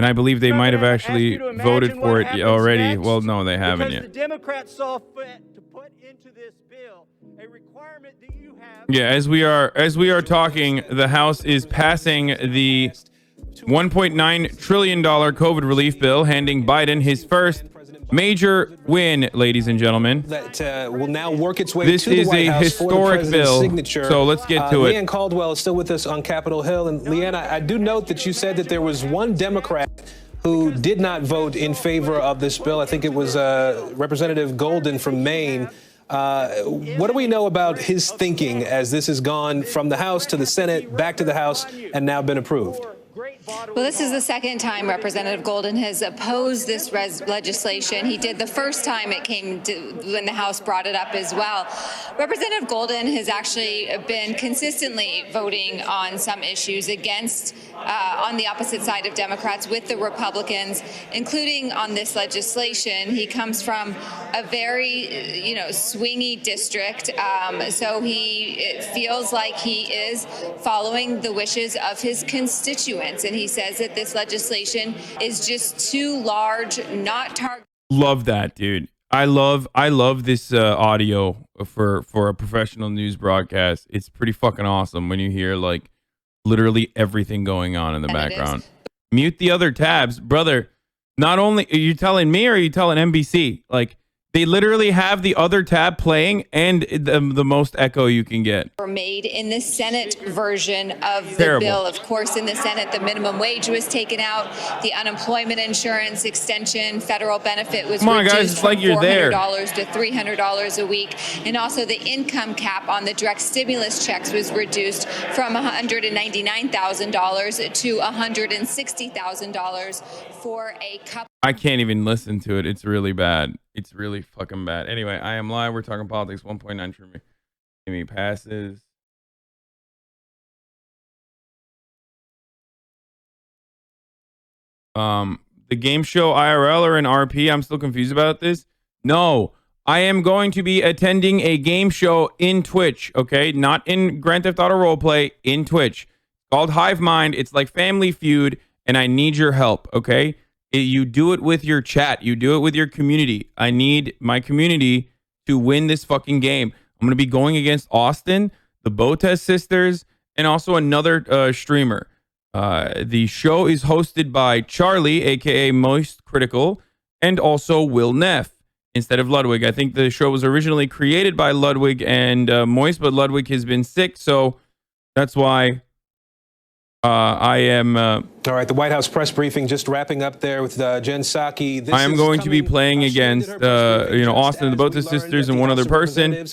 And I believe they might have actually voted for it already. Next, well, no, they haven't yet. The Democrats saw fit to put into this bill a requirement that you have. Yeah, as we are talking, the House is passing the $1.9 trillion COVID relief bill, handing Biden his first major win, ladies and gentlemen. That will now work its way this to the is White a House historic for the bill, signature. so let's get to it. Leanne Caldwell is still with us on Capitol Hill. And Leanne, I do note that you said that there was one Democrat who did not vote in favor of this bill. I think it was Representative Golden from Maine. What do we know about his thinking as this has gone from the House to the Senate, back to the House, and now been approved? Well, this is the second time Representative Golden has opposed this legislation. He did the first time it came to when the House brought it up as well. Representative Golden has actually been consistently voting on some issues against, on the opposite side of Democrats with the Republicans, including on this legislation. He comes from a very, swingy district, so it feels like he is following the wishes of his constituents. And he says that this legislation is just too large, not targeted. Love that, dude. I love this audio for a professional news broadcast. It's pretty fucking awesome when you hear like literally everything going on in the background. Mute the other tabs, brother. Not only are you telling me, or are you telling NBC? Like, they literally have the other tab playing and the most echo you can get. Were made in the Senate version of the bill. Of course, in the Senate, the minimum wage was taken out. The unemployment insurance extension, federal benefit was reduced from $400 to $300 a week. And also the income cap on the direct stimulus checks was reduced from $199,000 to $160,000 for a couple. I can't even listen to it. It's really bad. It's really fucking bad. Anyway, I am live. We're talking politics. 1.9 trillion. Jimmy passes. The game show IRL or an RP? I'm still confused about this. No, I am going to be attending a game show in Twitch. Okay, not in Grand Theft Auto Roleplay. In Twitch, called Hive Mind. It's like Family Feud, and I need your help. Okay. You do it with your chat. You do it with your community. I need my community to win this fucking game. I'm going to be going against Austin, the Botes sisters, and also another streamer. The show is hosted by Charlie, a.k.a. Moist Critical, and also Will Neff instead of Ludwig. I think the show was originally created by Ludwig and Moist, but Ludwig has been sick, so that's why I am... All right, the White House press briefing just wrapping up there with Jen Psaki. I am going to be playing against, Austin and the Botes sisters and one other person.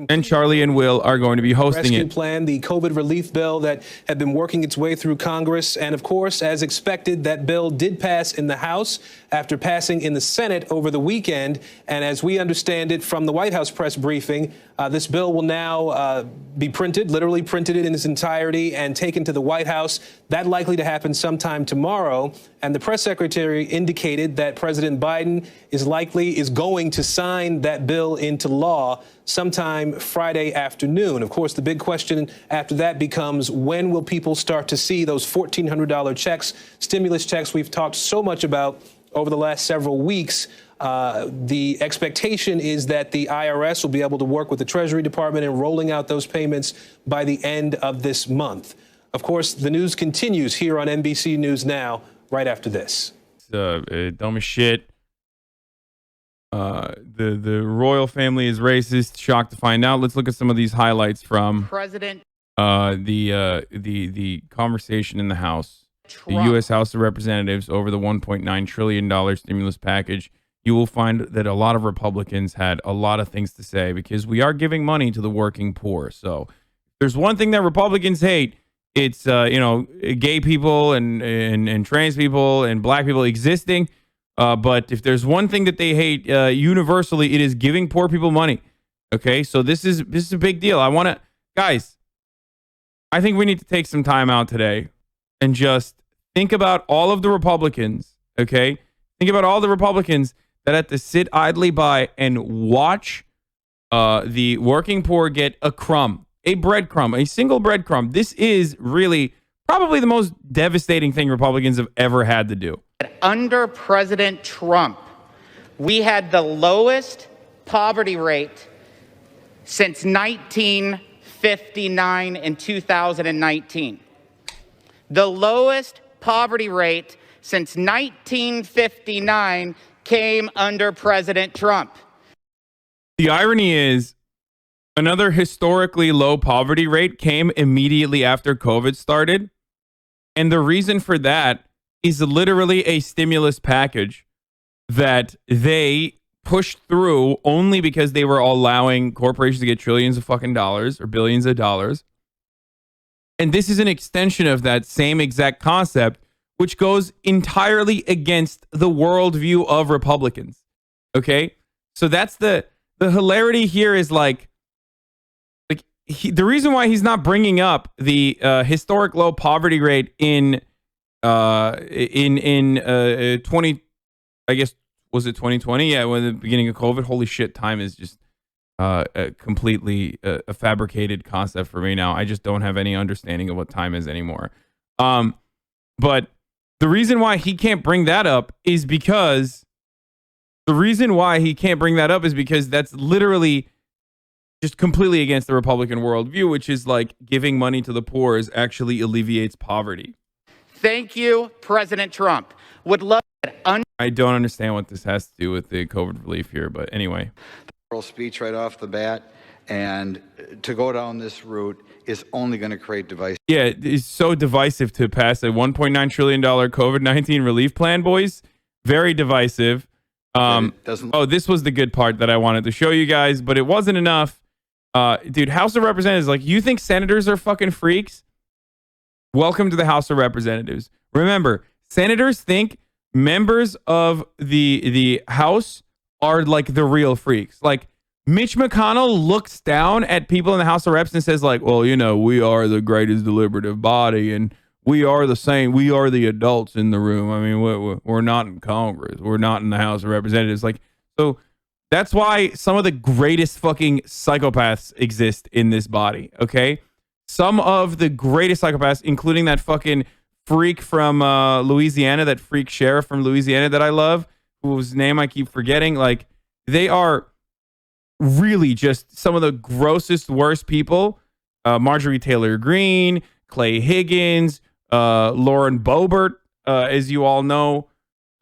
And Charlie and Will are going to be hosting it. Plan, the COVID relief bill that had been working its way through Congress. And of course, as expected, that bill did pass in the House after passing in the Senate over the weekend. And as we understand it from the White House press briefing, this bill will now be printed, literally printed in its entirety and taken to the White House. That likely to happen sometime tomorrow. And the press secretary indicated that President Biden is going to sign that bill into law sometime Friday afternoon. Of course, the big question after that becomes, when will people start to see those $1,400 checks, stimulus checks we've talked so much about over the last several weeks? The expectation is that the IRS will be able to work with the Treasury Department in rolling out those payments by the end of this month. Of course, the news continues here on NBC News Now, right after this. Dumb as shit. The royal family is racist. Shocked to find out. Let's look at some of these highlights from the conversation in the House. Trump. The U.S. House of Representatives over the $1.9 trillion stimulus package. You will find that a lot of Republicans had a lot of things to say because we are giving money to the working poor. So if there's one thing that Republicans hate, it's gay people and trans people and black people existing. But if there's one thing that they hate universally, it is giving poor people money. Okay, so this is a big deal. Guys, I think we need to take some time out today and just think about all of the Republicans. Okay, think about all the Republicans that had to sit idly by and watch the working poor get a crumb, a breadcrumb, a single breadcrumb. This is really Probably the most devastating thing Republicans have ever had to do. Under President Trump, we had the lowest poverty rate since 1959 in 2019. The lowest poverty rate since 1959 came under President Trump. The irony is, another historically low poverty rate came immediately after COVID started. And the reason for that is literally a stimulus package that they pushed through only because they were allowing corporations to get trillions of fucking dollars or billions of dollars. And this is an extension of that same exact concept, which goes entirely against the worldview of Republicans. Okay? So that's the hilarity here is like the reason why he's not bringing up the historic low poverty rate in 20, I guess, was it 2020? Yeah, when the beginning of COVID. Holy shit, time is just completely a fabricated concept for me now. I just don't have any understanding of what time is anymore. But the reason why he can't bring that up is because that's literally just completely against the Republican worldview, which is like giving money to the poor is actually alleviates poverty. Thank you, President Trump. Would love I don't understand what this has to do with the COVID relief here, but anyway. Speech right off the bat, and to go down this route is only going to create division. Yeah, it's so divisive to pass a $1.9 trillion COVID-19 relief plan, boys. Very divisive. This was the good part that I wanted to show you guys, but it wasn't enough. Dude, House of Representatives, like, you think senators are fucking freaks? Welcome to the House of Representatives. Remember, senators think members of the House are like the real freaks. Like, Mitch McConnell looks down at people in the House of Reps and says, like, well, you know, we are the greatest deliberative body, and we are the same. We are the adults in the room. I mean, we're not in Congress. We're not in the House of Representatives. Like, so that's why some of the greatest fucking psychopaths exist in this body, okay? Some of the greatest psychopaths, including that fucking freak from Louisiana, that freak sheriff from Louisiana that I love, whose name I keep forgetting. Like, they are really just some of the grossest, worst people. Marjorie Taylor Greene, Clay Higgins, Lauren Boebert, as you all know.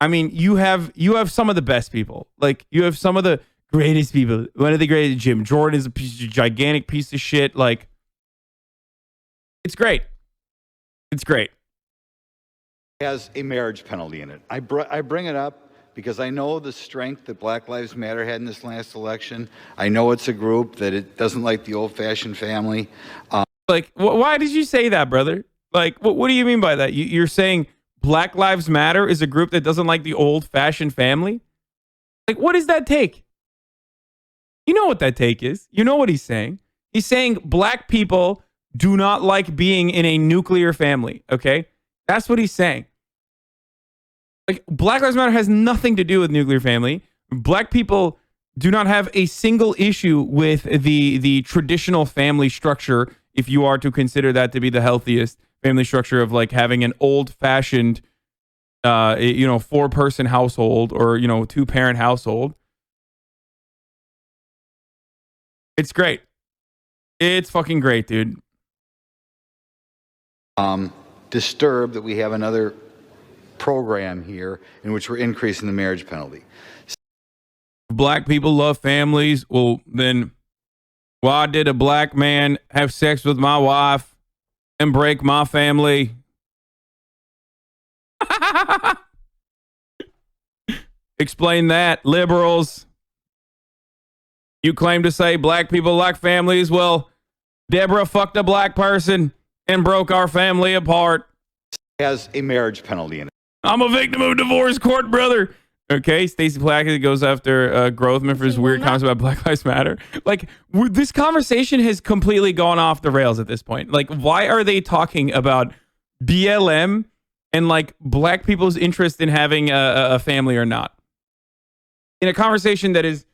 I mean, you have some of the best people. Like, you have some of the greatest people. One of the greatest, Jim Jordan, is a gigantic piece of shit. Like, it's great. It's great. Has a marriage penalty in it. I bring it up because I know the strength that Black Lives Matter had in this last election. I know it's a group that it doesn't like the old-fashioned family. Why did you say that, brother? Like, what do you mean by that? You're saying Black Lives Matter is a group that doesn't like the old-fashioned family? Like, what does that take? You know what that take is. You know what he's saying. He's saying black people do not like being in a nuclear family, okay? That's what he's saying. Like, Black Lives Matter has nothing to do with nuclear family. Black people do not have a single issue with the traditional family structure, if you are to consider that to be the healthiest family structure of like having an old-fashioned, 4-person household or, 2-parent household. It's great. It's fucking great, dude. Disturbed that we have another program here in which we're increasing the marriage penalty. Black people love families. Well, then why did a black man have sex with my wife and break my family? Explain that, liberals. You claim to say black people like families. Well, Deborah fucked a black person and broke our family apart. Has a marriage penalty in it. I'm a victim of divorce court, brother. Okay, Stacey Plackett goes after Grothman for his weird comments about Black Lives Matter. Like, this conversation has completely gone off the rails at this point. Like, why are they talking about BLM and like black people's interest in having a family or not in a conversation that is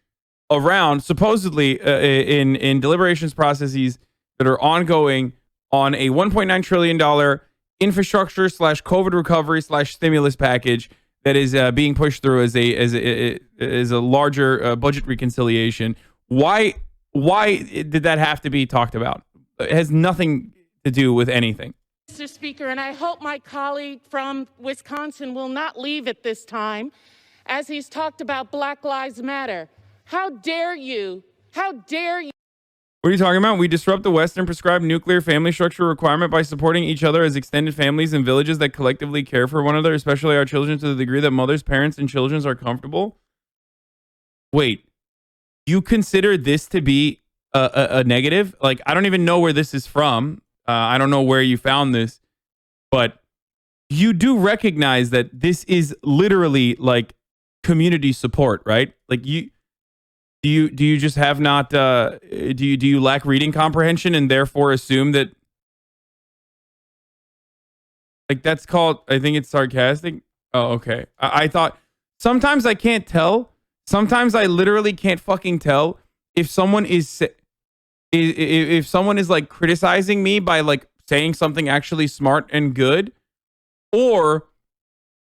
around supposedly in deliberations processes that are ongoing on a $1.9 trillion infrastructure / COVID recovery / stimulus package that is being pushed through as a larger budget reconciliation. Why did that have to be talked about? It has nothing to do with anything. Mr. Speaker, and I hope my colleague from Wisconsin will not leave at this time, as he's talked about Black Lives Matter. How dare you? How dare you? What are you talking about? We disrupt the Western prescribed nuclear family structure requirement by supporting each other as extended families and villages that collectively care for one another, especially our children, to the degree that mothers, parents, and children are comfortable. Wait, you consider this to be a negative? Like, I don't even know where this is from. I don't know where you found this, but you do recognize that this is literally like community support, right? Like do you just have not do you lack reading comprehension and therefore assume that, like, that's called, I think it's sarcastic. Oh, okay. I thought sometimes I can't tell. Sometimes I literally can't fucking tell if someone is like criticizing me by like saying something actually smart and good, or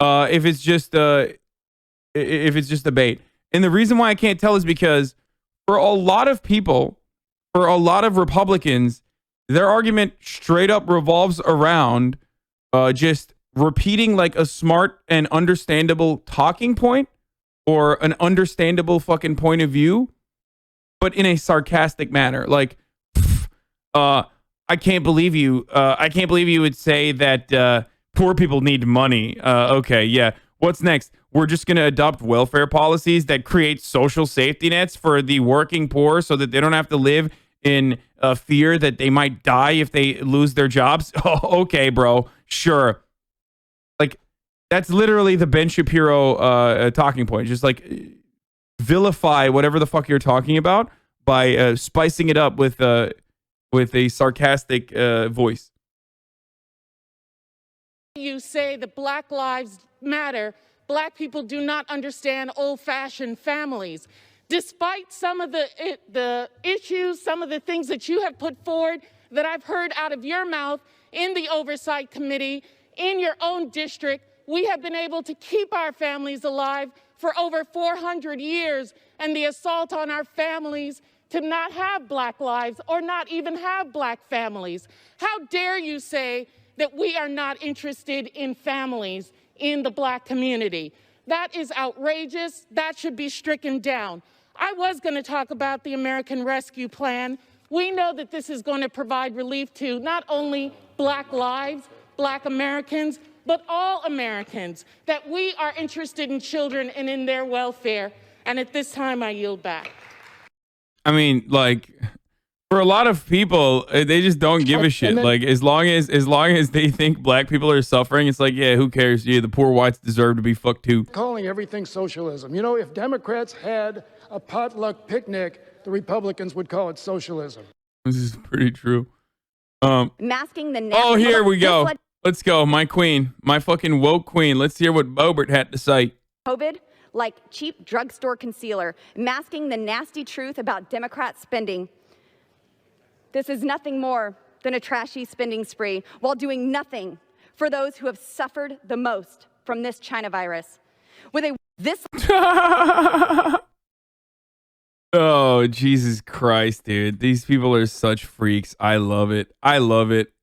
if it's just debate. And the reason why I can't tell is because for a lot of people, for a lot of Republicans, their argument straight up revolves around just repeating like a smart and understandable talking point or an understandable fucking point of view, but in a sarcastic manner. Like, I can't believe you. I can't believe you would say that poor people need money. Okay, yeah. What's next? We're just going to adopt welfare policies that create social safety nets for the working poor so that they don't have to live in fear that they might die if they lose their jobs. Oh, okay, bro. Sure. Like, that's literally the Ben Shapiro talking point. Just like vilify whatever the fuck you're talking about by spicing it up with a sarcastic voice. You say that Black Lives Matter. Black people do not understand old-fashioned families. Despite some of the issues, some of the things that you have put forward that I've heard out of your mouth in the Oversight Committee, in your own district, we have been able to keep our families alive for over 400 years, and the assault on our families to not have Black lives or not even have Black families. How dare you say that we are not interested in families in the Black community? That is outrageous. That should be stricken down. I was going to talk about the American Rescue Plan. We know that this is going to provide relief to not only Black lives, Black Americans, but all Americans, that we are interested in children and in their welfare. And at this time, I yield back. I mean, like, for a lot of people, they just don't give a shit. Like, as long as they think Black people are suffering, it's like, yeah, who cares? Yeah, the poor whites deserve to be fucked too. Calling everything socialism. You know, if Democrats had a potluck picnic, the Republicans would call it socialism. This is pretty true. Masking the oh, here we go. Let's go. My queen, my fucking woke queen. Let's hear what Bobert had to say. COVID, like cheap drugstore concealer, masking the nasty truth about Democrat spending. This is nothing more than a trashy spending spree while doing nothing for those who have suffered the most from this China virus. Oh, Jesus Christ, dude. These people are such freaks. I love it. I love it.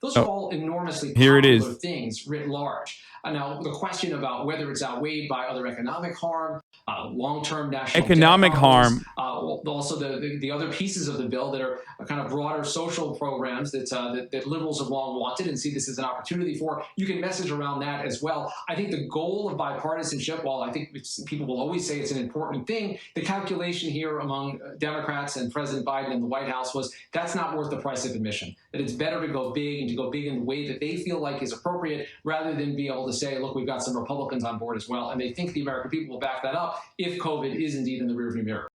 Those are all enormously here it popular is. things writ large. Now, the question about whether it's outweighed by other economic harm, long-term national economic harm, also the other pieces of the bill that are kind of broader social programs that liberals have long wanted and see this as an opportunity for. You can message around that as well. I think the goal of bipartisanship, while I think people will always say it's an important thing, the calculation here among Democrats and President Biden and the White House was that's not worth the price of admission. That it's better to go big and to go big in the way that they feel like is appropriate rather than be able to say, look, we've got some Republicans on board as well. And they think the American people will back that up if COVID is indeed in the rearview mirror.